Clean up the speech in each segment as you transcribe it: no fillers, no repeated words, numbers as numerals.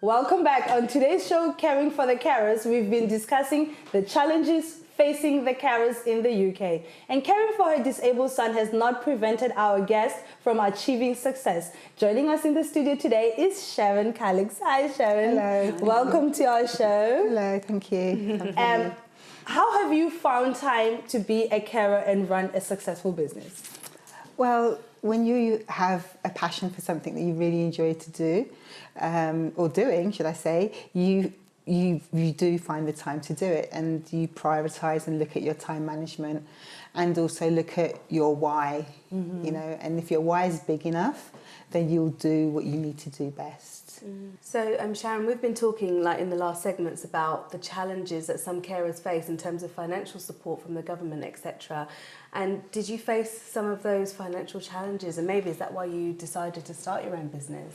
Welcome back. On today's show, Caring for the Carers, we've been discussing the challenges facing the carers in the UK. And caring for her disabled son has not prevented our guest from achieving success. Joining us in the studio today is Sharon Callix. Hi, Sharon. Hello. Welcome to our show. Hello, thank you. How have you found time to be a carer and run a successful business? Well, when you have a passion for something that you really enjoy to do, or doing, should I say, you do find the time to do it, and you prioritise and look at your time management, and also look at your why. You know, and if your why is big enough, then you'll do what you need to do best. So, Sharon, we've been talking in the last segments about the challenges that some carers face in terms of financial support from the government, etc. And did you face some of those financial challenges? And maybe is that why you decided to start your own business?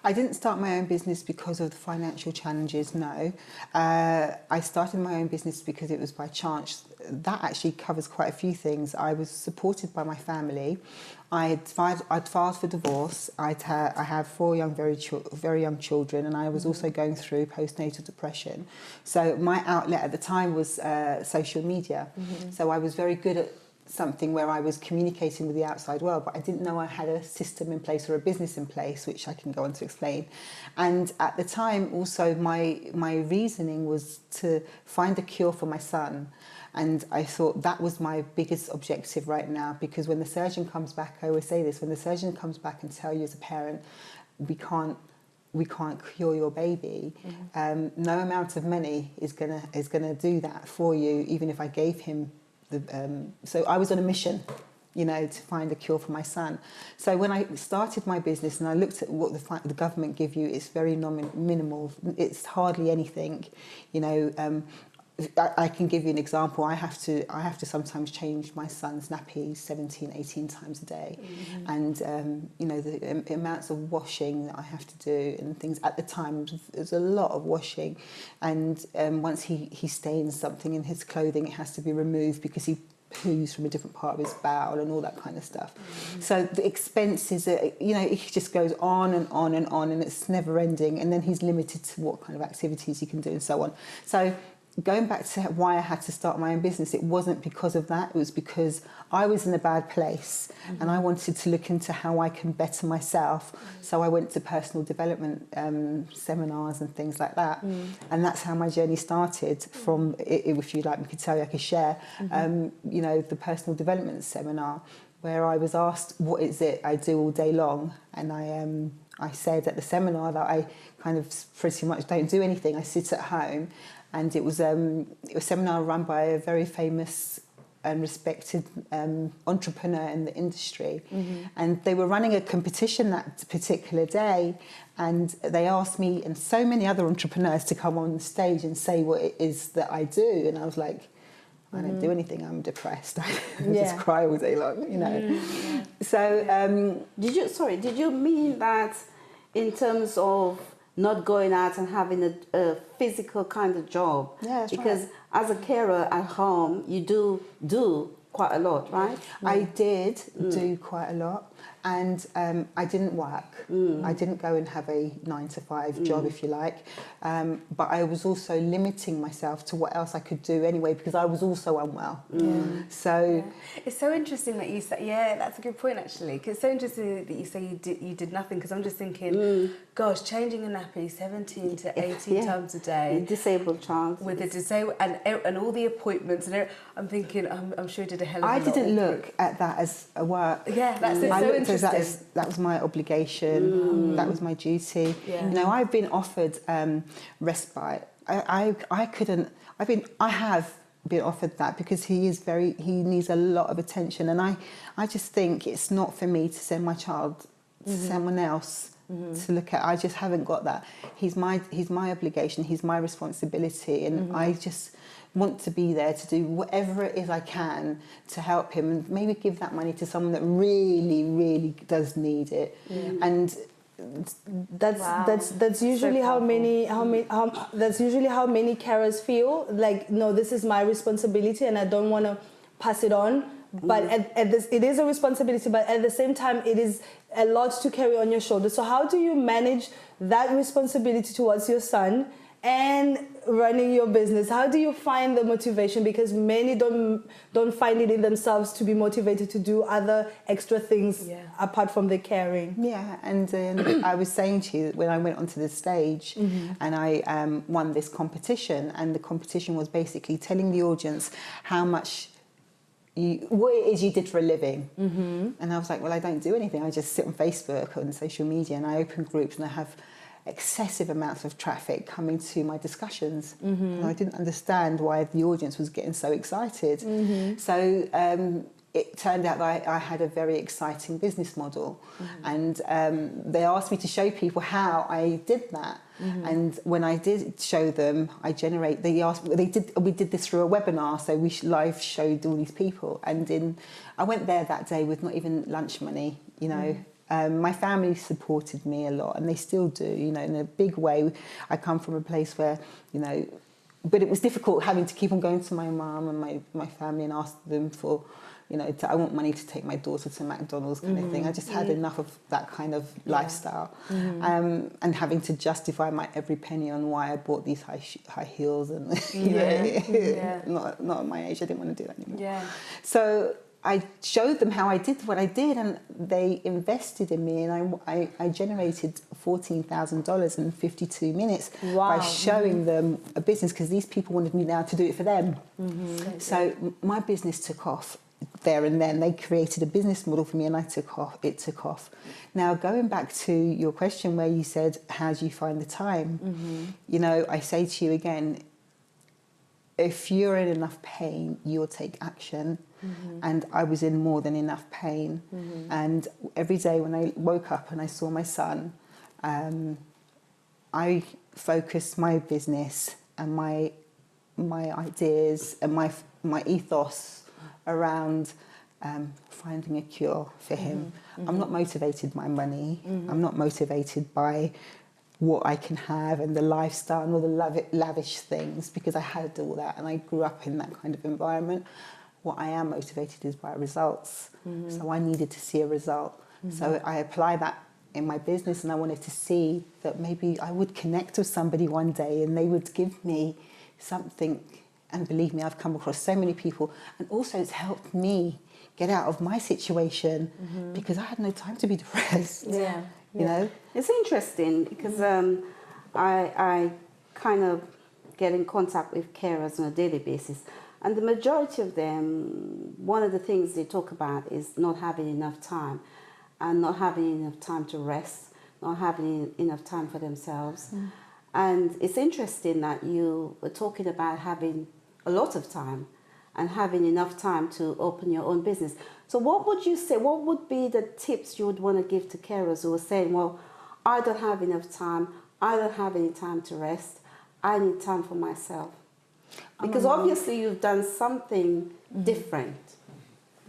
I didn't start my own business because of the financial challenges, no. I started my own business because it was by chance. That actually covers quite a few things. I was supported by my family. I'd filed for divorce. I have four very young children, and I was also going through postnatal depression. So my outlet at the time was social media. So I was very good at something where I was communicating with the outside world, but I didn't know I had a system in place or a business in place, which I can go on to explain. And at the time, also, my reasoning was to find a cure for my son. And I thought that was my biggest objective right now, because when the surgeon comes back, I always say this, when the surgeon comes back and tell you as a parent, we can't cure your baby, no amount of money is gonna do that for you, even if I gave him so I was on a mission, you know, to find a cure for my son. So when I started my business and I looked at what the government give you, it's very minimal. It's hardly anything, you know. I can give you an example. I have to sometimes change my son's nappies 17, 18 times a day. And, you know, the amounts of washing that I have to do and things. At the time, there's a lot of washing. And once he stains something in his clothing, it has to be removed because he poos from a different part of his bowel and all that kind of stuff. So the expenses, you know, it just goes on and on and on, and it's never ending. And then he's limited to what kind of activities he can do and so on. So going back to why I had to start my own business, it wasn't because of that. It was because I was in a bad place and I wanted to look into how I can better myself. So I went to personal development seminars and things like that. And that's how my journey started from, if you'd like me to tell you, I could share, you know, the personal development seminar, where I was asked, what is it I do all day long? And I said at the seminar that I kind of pretty much don't do anything. I sit at home. And it was a seminar run by a very famous and respected entrepreneur in the industry. And they were running a competition that particular day. And they asked me and so many other entrepreneurs to come on the stage and say what it is that I do. And I was like, I don't do anything, I'm depressed. I just cry all day long, you know. So did you mean that in terms of not going out and having a physical kind of job? Yeah, because as a carer at home, you do quite a lot, right? I did do quite a lot, and I didn't work. I didn't go and have a 9-to-5 job, if you like, but I was also limiting myself to what else I could do anyway, because I was also unwell. So it's so interesting that you say, that's a good point actually, because it's so interesting that you say you did nothing, because I'm just thinking, gosh, changing a nappy 17 to 18 times a day, a disabled child with a disabled and all the appointments, and I'm thinking, I'm sure you did a hell of a lot. I didn't look at that as a work. Yeah, that's so interesting. That was my obligation. That was my duty. You know, I've been offered respite. I have been offered that because he needs a lot of attention, and I just think it's not for me to send my child to someone else to look at. I just haven't got that. He's my obligation. He's my responsibility, and I just want to be there to do whatever it is I can to help him, and maybe give that money to someone that really, really does need it. And that's usually how many carers feel. Like, no, this is my responsibility, and I don't want to pass it on. but at this, it is a responsibility, but at the same time, it is a lot to carry on your shoulders. So how do you manage that responsibility towards your son and running your business? How do you find the motivation? Because many don't find it in themselves to be motivated to do other extra things apart from the caring. Yeah, and I was saying to you when I went onto the stage and I won this competition, and the competition was basically telling the audience how much what it is you did for a living. And I was like, well, I don't do anything. I just sit on Facebook, on social media, and I open groups, and I have excessive amounts of traffic coming to my discussions. And I didn't understand why the audience was getting so excited. So it turned out that I had a very exciting business model. And they asked me to show people how I did that. And when I did show them, we did this through a webinar, so we live showed all these people. And I went there that day with not even lunch money, you know. My family supported me a lot, and they still do, you know, in a big way. I come from a place where, you know, but it was difficult having to keep on going to my mum and my family and ask them for, you know, I want money to take my daughter to McDonald's kind of thing. I just had enough of that kind of lifestyle, and having to justify my every penny on why I bought these high heels and not at my age. I didn't want to do that anymore. So I showed them how I did what I did, and they invested in me, and I generated $14,000 in 52 minutes by showing them a business, because these people wanted me now to do it for them. So my business took off there and then. They created a business model for me, and it took off. Now, going back to your question where you said, how do you find the time? You know, I say to you again, if you're in enough pain, you'll take action. And I was in more than enough pain. And every day when I woke up and I saw my son, I focused my business and my ideas and my ethos around finding a cure for him. I'm not motivated by money. I'm not motivated by what I can have and the lifestyle and all the lavish things, because I had all that and I grew up in that kind of environment. What I am motivated is by results. So I needed to see a result. So I apply that in my business, and I wanted to see that maybe I would connect with somebody one day and they would give me something. And believe me, I've come across so many people, and also it's helped me get out of my situation because I had no time to be depressed. You know, it's interesting because I kind of get in contact with carers on a daily basis, and the majority of them, one of the things they talk about is not having enough time, and not having enough time to rest, not having enough time for themselves. And it's interesting that you were talking about having a lot of time and having enough time to open your own business. So what would you say, what would be the tips you would want to give to carers who are saying, well, I don't have enough time, I don't have any time to rest, I need time for myself? Because obviously you've done something different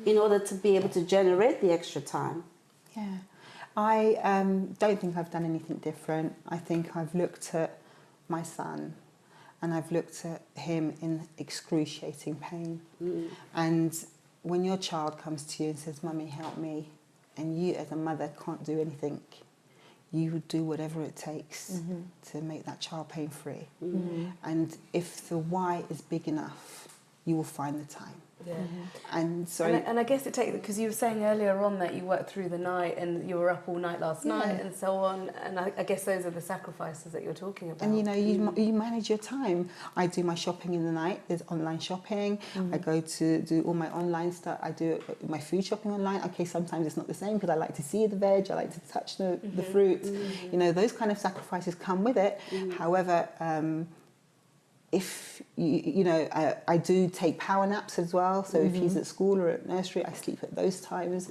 in order to be able to generate the extra time. Yeah, I don't think I've done anything different. I think I've looked at my son, and I've looked at him in excruciating pain. And when your child comes to you and says, "Mummy, help me," and you as a mother can't do anything, you would do whatever it takes to make that child pain-free. And if the why is big enough, you will find the time. And I guess it takes, because you were saying earlier on that you worked through the night and you were up all night last night and so on, and I guess those are the sacrifices that you're talking about. And you know, you manage your time. I do my shopping in the night. There's online shopping. I go to do all my online stuff. I do my food shopping online. Okay, sometimes it's not the same because I like to see the veg, I like to touch the fruit. You know, those kind of sacrifices come with it. However, if you know, I do take power naps as well. So if he's at school or at nursery, I sleep at those times.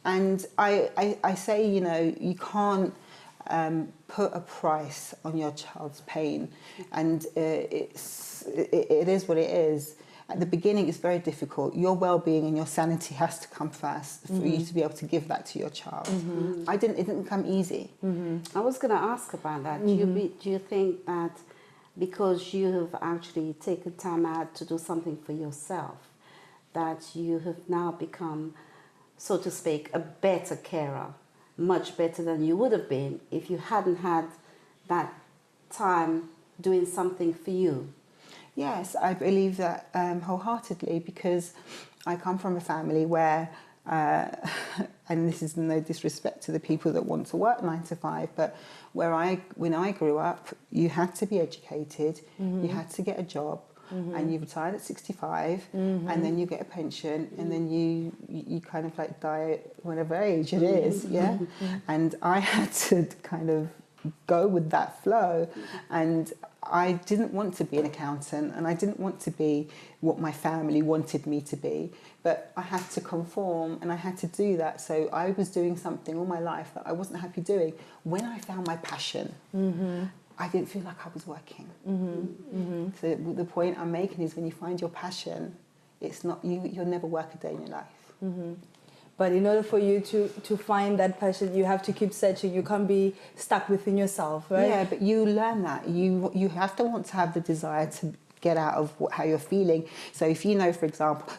And I say, you know, you can't put a price on your child's pain, and it is what it is. At the beginning, it's very difficult. Your well-being and your sanity has to come first for you to be able to give that to your child. It didn't come easy. I was going to ask about that. Do you think that because you have actually taken time out to do something for yourself, that you have now become, so to speak, a better carer, much better than you would have been if you hadn't had that time doing something for you? Yes, I believe that wholeheartedly, because I come from a family where, and this is no disrespect to the people that want to work 9 to 5, but when I grew up, you had to be educated, you had to get a job, and you retired at 65, and then you get a pension, and then you kind of like die at whatever age it is, yeah? And I had to kind of go with that flow, and I didn't want to be an accountant, and I didn't want to be what my family wanted me to be, but I had to conform, and I had to do that. So I was doing something all my life that I wasn't happy doing. When I found my passion, I didn't feel like I was working. So the point I'm making is, when you find your passion, it's not you'll never work a day in your life. But in order for you to find that passion, you have to keep searching. You can't be stuck within yourself, right? Yeah, but you learn that. You have to want to have the desire to get out of how you're feeling. So if you know, for example,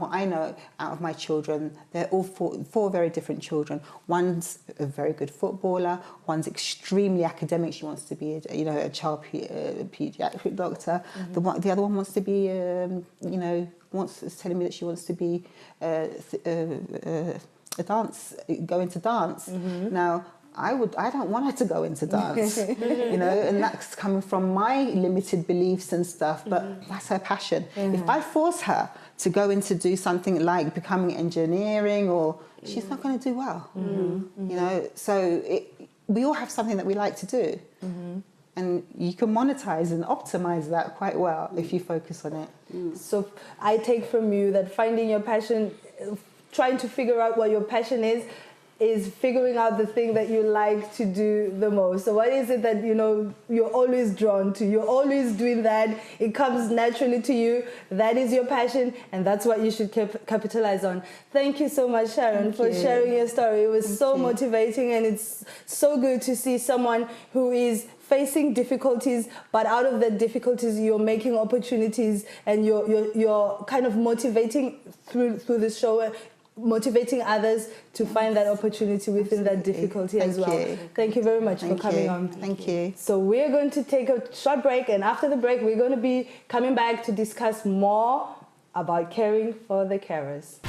I know out of my children, they're all four very different children. One's a very good footballer. One's extremely academic. She wants to be, a child pediatric doctor. The other one wants to be, is telling me that she wants to be go into dance. Now, I don't want her to go into dance, and that's coming from my limited beliefs and stuff, but that's her passion. If I force her to go into do something like becoming engineering, or she's not going to do well, so we all have something that we like to do. And you can monetize and optimize that quite well if you focus on it. So I take from you that finding your passion, trying to figure out what your passion is figuring out the thing that you like to do the most. So what is it that, you're always drawn to? You're always doing that. It comes naturally to you. That is your passion, and that's what you should capitalize on. Thank you so much, Sharon, for sharing your story. It was so motivating, and it's so good to see someone who is facing difficulties, but out of the difficulties, you're making opportunities, and you're kind of motivating through the show, motivating others to find that opportunity within that difficulty as well. Thank you very much for coming on. Thank you. So we're going to take a short break, and after the break, we're going to be coming back to discuss more about caring for the carers.